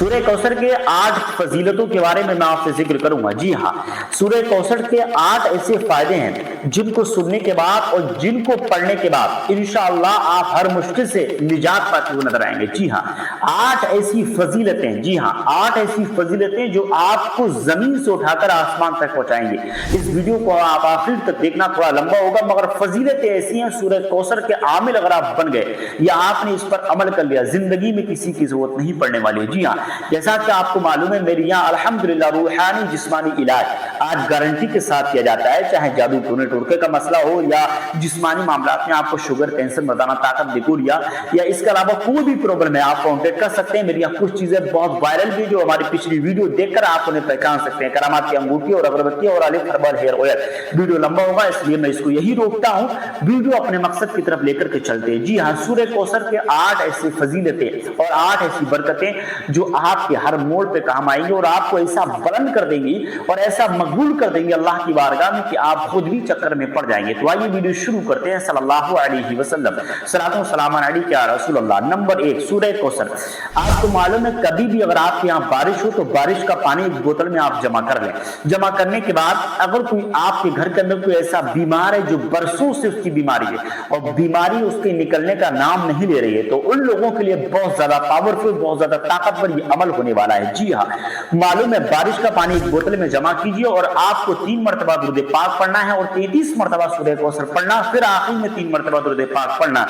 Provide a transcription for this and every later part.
सूरह कौसर के 8 फजीलतों के बारे में मैं आपसे जिक्र करूंगा। जी हाँ, सूरह कौसर के 8 ऐसे फायदे हैं जिनको सुनने के बाद और जिनको पढ़ने के बाद इंशाअल्लाह आप हर मुश्किल से निजात पाते हुए नजर आएंगे। जी हाँ, 8 ऐसी फजीलतें, जी हाँ 8 ऐसी फजीलतें जो आपको जमीन से उठाकर आसमान तक पहुंचाएंगे। इस वीडियो को आप आखिर तक देखना, थोड़ा लंबा होगा मगर फजीलतें ऐसी हैं, सूरह कौसर के आमिल अगर आप बन गए या आपने इस पर अमल कर लिया, जिंदगी में किसी की जरूरत नहीं पड़ने वाली है। जी हाँ, जैसा कि आपको मालूम है मेरे यहाँ अल्हम्दुलिल्लाह रूहानी जिस्मानी इलाज आज गारंटी के साथ किया जाता है, चाहे जादू टोने टोटके का मसला हो या जिस्मानी मामलात में आपको शुगर, कैंसर, मर्दाना ताकत, बेकुरिया या इसके अलावा कोई भी प्रॉब्लम है आप कांटेक्ट कर सकते हैं। मेरी यहाँ कुछ चीजें बहुत वायरल भी जो हमारी पिछली वीडियो देखकर आप उन्हें पहचान सकते हैं, करामात की अंगूठी और अगरबत्ती और अलिफ हर्बल हेयर ऑयल। वीडियो लंबा होगा इसलिए मैं इसको यही रोकता हूँ, वीडियो अपने मकसद की तरफ लेकर के चलते हैं। जी हाँ, सूरह कौसर के 8 ऐसी फजीलतें और 8 ऐसी बरकतें जो आपके हर मोड़ पे काम आएंगे और आपको ऐसा बुलंद कर देंगी और ऐसा मकबूल कर देंगे अल्लाह की बारगाह में कि आप खुद भी चक्कर में पड़ जाएंगे। तो आइए वीडियो शुरू करते हैं। सल्लल्लाहु अलैहि वसल्लम, सलातो सलाम अलैका या रसूल अल्लाह। नंबर 1, सूरह कौसर। आपको मालूम है कभी भी अगर आपके यहाँ बारिश हो तो बारिश का पानी एक बोतल में आप जमा कर लें। जमा करने के बाद अगर कोई आपके घर के अंदर कोई ऐसा बीमार है जो बरसों से उसकी बीमारी है और बीमारी उसके निकलने का नाम नहीं ले रही है, तो उन लोगों के लिए बहुत ज्यादा पावरफुल, बहुत ज्यादा ताकतवर ये अमल होने वाला है। जी हाँ, मालूम है बारिश का पानी एक बोतल में जमा कीजिए और आपको 3 मरतबा दुरूद पाक पढ़ना है और 33 मरतबा सूरह कौसर पढ़ना, फिर आखिर में 3 मरतबा दुरूद पाक पढ़ना।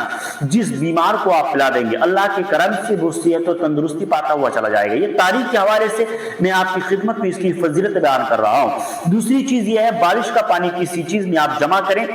जिस बीमार को आप पिला देंगे अल्लाह के करम से वो सेहत और तंदुरुस्ती पाता हुआ चला जाएगा। ये तारीख के हवाले से मैं आपकी खिदमत में इसकी फजीलत बयान कर रहा हूं। दूसरी चीज यह है, बारिश का पानी किसी चीज में आप जमा करें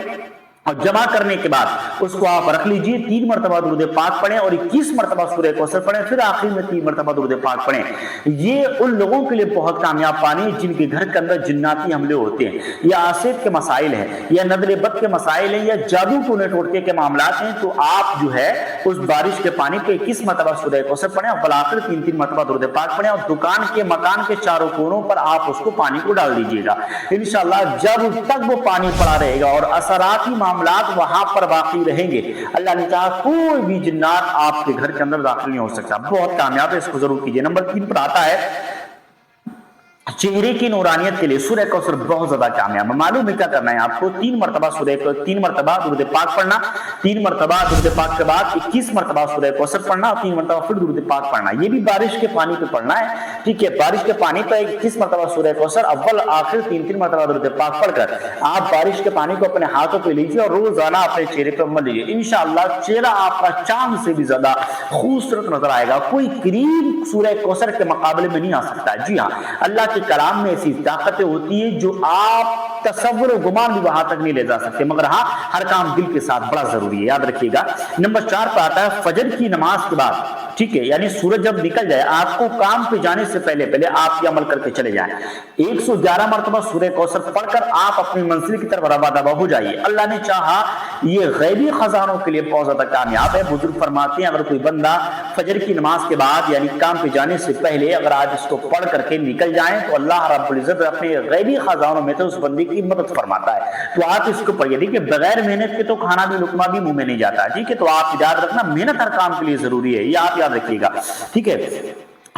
और जमा करने के बाद उसको आप रख लीजिए, 3 मरतबा दुरूद पाक पढ़ें और 21 मरतबा सूरह कौसर पढ़ें, फिर आखिर में 3 मरतबा दुरूद पाक पढ़ें। ये उन लोगों के लिए बहुत कामयाब पानी है जिनके घर के अंदर जिन्नाती हमले होते हैं या आसिफ के मसाइल हैं या नदरे बद के मसाइल हैं या जादू टोने टोटके के मामलात हैं। तो आप जो है उस बारिश के पानी पे 21 मरतबा सूरह कौसर पढ़ें और आखिर 3-3 मरतबा दुरूद पाक पढ़ें और दुकान के मकान के चारों कोनों पर आप उसको पानी को डाल दीजिएगा। इंशाअल्लाह जब तक वो पानी पड़ा रहेगा और असराती मामलात वहां पर बाकी रहेंगे, अल्लाह ने चाहा कोई भी जिन्नात आपके घर के अंदर दाखिल नहीं हो सकता। बहुत कामयाब है, इसको जरूर कीजिए। नंबर 3 पर आता है चेहरे की नूरानियत के लिए सूरह कौसर बहुत ज्यादा कामयाब है। मालूम है क्या करना है आपको, 3 मरतबा दुरूद पाक पढ़ना, 3 मरतबा दुरूद पाक के बाद 21 मरतबा सूरह कौसर पढ़ना और 3 मरतबा फिर दुरूद पाक पढ़ना। ये भी बारिश के पानी पे पढ़ना है, ठीक है। बारिश के पानी पे 21 मरतबा सूरह कौसर अव्वल आखिर 3-3 मरतबा दुरूद पाक पढ़कर आप बारिश के पानी को अपने हाथों पे लीजिए और रोजाना अपने चेहरे पे मल लीजिए। इंशाअल्लाह चेहरा आपका चांद से भी ज्यादा खूबसूरत नजर आएगा। कोई क्रीम सूरह कौसर के मुकाबले में नहीं आ सकता। जी हाँ, अल्लाह कलाम में ऐसी ताकतें होती है जो आप तसव्वुर और गुमान भी वहां तक नहीं ले जा सकते, मगर हाँ हर काम दिल के साथ बड़ा जरूरी है, याद रखिएगा। नंबर 4 पर आता है फजर की नमाज के बाद, ठीक है, यानी सूरज जब निकल जाए आपको काम पे जाने से पहले पहले आप ये अमल करके चले जाएं। 111 मरतबा सूरह कौसर पढ़कर आप अपनी मंजिल की तरफ रवाना हो जाइए। अल्लाह ने चाहा ये गैबी खजानों के लिए बहुत ज्यादा कामयाब है। बुजुर्ग फरमाते हैं अगर कोई बंदा फजर की नमाज के बाद यानी काम पे जाने से पहले अगर आज इसको पढ़ करके निकल जाए तो अल्लाह रब्बुल इज्जत अपने गैबी खजानों में तो उस बंदे की मदद फरमाता है। तो आप इसको पढ़िए। देखिए बगैर मेहनत के तो खाना भी लुकमा भी मुंह में नहीं जाता, ठीक है। तो आप याद रखना मेहनत हर काम के लिए जरूरी है, ये आप याद रखिएगा, ठीक है।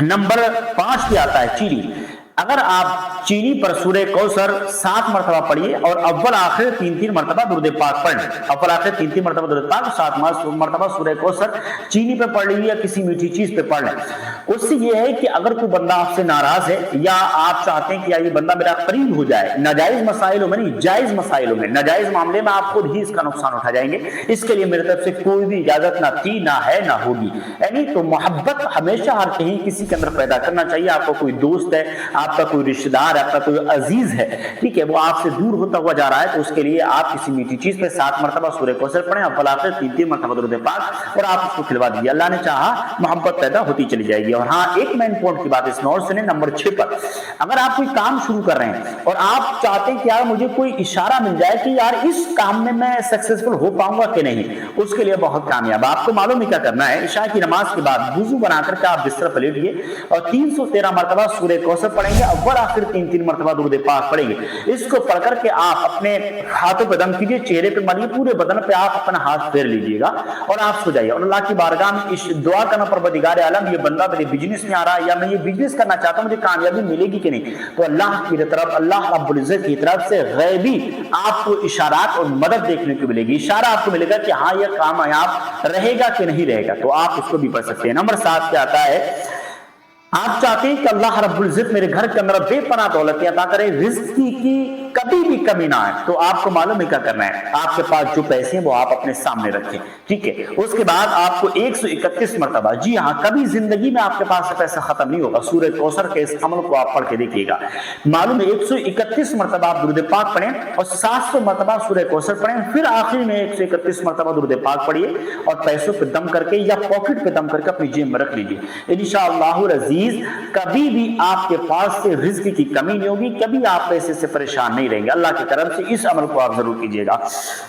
नंबर 5 पे आता है चीनी। अगर आप चीनी पर सूरह कौसर 7 मरतबा पढ़िए और अव्वल आखिर 3-3 मरतबा दुरूद पाक पढ़ें। अव्वल आखिर 3-3 मरतबा दुरूद पाक, 7 मरतबा सूरह कौसर चीनी पे पढ़ लीजिए या किसी मीठी चीज पे पढ़ लें। उससे यह है कि अगर कोई बंदा आपसे नाराज है या आप चाहते हैं कि ये बंदा मेरा करीब हो जाए, नाजायज मसाइलों में नहीं जायज मसाइलों में, नाजायज मामले में आप खुद ही इसका नुकसान उठा जाएंगे। इसके लिए मेरी तरफ से कोई भी इजाजत ना थी, ना है, ना होगी। यानी तो मोहब्बत हमेशा हर कहीं किसी के अंदर पैदा करना चाहिए। आपका कोई दोस्त है, आपका कोई रिश्तेदार, आपका कोई अजीज है, ठीक है, वो आपसे दूर होता हुआ जा रहा है, तो उसके लिए आप किसी मीठी चीज पे 7 मरतबा सूरह कौसर पढ़ें, अव्वल आखिर 3-3 मरतबा दुरूद पाक और आप उसको खिलवा दीजिए। अल्लाह ने चाहा मोहब्बत पैदा होती चली जाएगी। और हाँ, एक मेन पॉइंट की बात इसमें और सुने, नंबर 6 पर अगर आप कोई काम शुरू कर रहे हैं और आप चाहते हैं कि यार मुझे कोई इशारा मिल जाए कि यार इस काम में मैं सक्सेसफुल हो पाऊंगा कि नहीं, उसके लिए बहुत कामयाब आपको मालूम है क्या करना है। इशा की नमाज के बाद वुजू बनाकर के आप बिस्तर पर लेटिए और 313 मरतबा सूरह कौसर पढ़ेंगे पढ़ेंगे, अव्वल आखिर 3-3 मरतबा दुरूद पाक पढ़ेंगे। इसको पढ़ करके आप अपने हाथों पे दम कीजिए, चेहरे पे मारिए, पूरे बदन पे आप अपना हाथ फेर लीजिएगा और आप सो जाइए और अल्लाह की बारगाह में इस दुआ करना, परवरदिगार आलम ये बंदा मेरे बिजनेस में आ रहा है या मैं ये बिजनेस करना चाहता हूं, मुझे कामयाबी मिलेगी कि नहीं। तो अल्लाह की तरफ, अल्लाह रब्बुल इज्जत की तरफ से गैबी आपको इशारात और मदद देखने को मिलेगी। इशारा आपको मिलेगा कि हाँ यह कामयाब रहेगा कि नहीं रहेगा, तो आप इसको भी पढ़ सकते हैं। नंबर 7 क्या आता है, आप चाहते हैं कि अल्लाह रब्बुल इज्जत मेरे घर के अंदर बेपनाह दौलत अता करे, रिज़्क़ की कभी भी कमी ना आए, तो आपको मालूम है क्या करना है, आपके पास जो पैसे हैं वो आप अपने सामने रखें, ठीक है। उसके बाद आपको 131 मरतबा, जी हाँ, कभी जिंदगी में आपके पास से पैसा खत्म नहीं होगा। सूरह कौसर के इस अमल को आप पढ़ के देखिएगा, मालूम है 131 मरतबा आप दुरूद पाक पढ़ें और 700 मरतबा सूरह कौसर पढ़ें, फिर आखिर में 131 मरतबा दुरूद पाक पढ़िए और पैसों पे दम करके या पॉकेट पे दम करके अपनी जेब में रख लीजिए। इंशाअल्लाह अज़ीज कभी भी आपके पास से रिज़्क़ की कमी नहीं होगी, कभी आप पैसे से परेशान नहीं रहेंगे। अल्लाह की तरफ से इस अमल को आप जरूर कीजिएगा।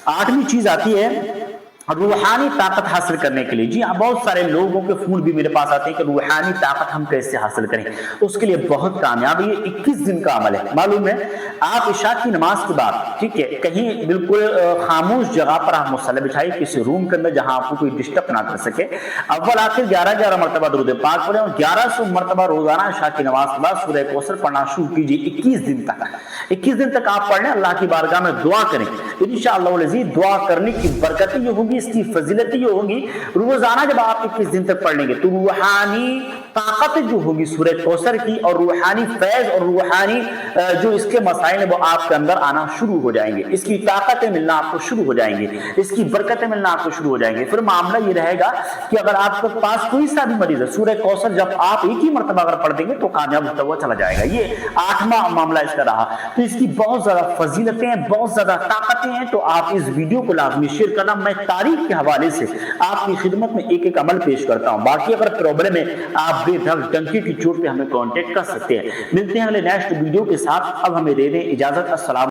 8वीं चीज आती है रूहानी ताकत हासिल करने के लिए। जी हाँ, बहुत सारे लोगों के फोन भी मेरे पास आते हैं कि रूहानी ताकत हम कैसे हासिल करें, उसके लिए बहुत कामयाब ये 21 दिन का अमल है। मालूम है, आप इशा की नमाज के बाद, ठीक है, कहीं बिल्कुल खामोश जगह पर आप मुसल्ला बिछाइए, किसी रूम के अंदर जहां आपको कोई डिस्टर्ब ना कर सके। अव्वल आखिर 11-11 मरतबा दुरूद पाक पढ़ें और 1100 मरतबा रोजाना इशा की नमाज के बाद सूरह कौसर पढ़ना शुरू कीजिए। 21 दिन तक, 21 दिन तक आप पढ़ लें, अल्लाह की बारगाह में दुआ करें। इंशाअल्लाह अज़ीज़ दुआ करने की बरकतें ये होंगी, इसकी फजीलतें ये होंगी। रोजाना जब आप 21 दिन तक पढ़ लेंगे तो रूहानी ताकत जो होगी सूरह कौसर की और रूहानी फैज और रूहानी जो इसके मसाइल है वो आपके अंदर आना शुरू हो जाएंगे, इसकी ताकतें मिलना आपको शुरू हो जाएंगी, इसकी बरकतें मिलना आपको शुरू हो जाएंगे। फिर मामला ये रहेगा कि अगर आपके पास कोई सा भी मरीज है, सूरह कौसर जब आप एक ही मरतबा अगर पढ़ देंगे तो कामयाब होता हुआ चला जाएगा। ये 8वां मामला इसका रहा। तो इसकी बहुत ज्यादा फजीलतें हैं, बहुत ज्यादा ताकतें हैं। तो आप इस वीडियो को लाजमी शेयर करना। मैं तारीख के हवाले से आपकी खिदमत में एक एक अमल पेश करता हूं। बाकी अगर प्रॉब्लम है आप बेधक टंकी की चोट पे हमें कांटेक्ट कर सकते हैं। मिलते हैं अगले नेक्स्ट वीडियो के साथ। अब हमें दे दें इजाजत। अस्सलाम।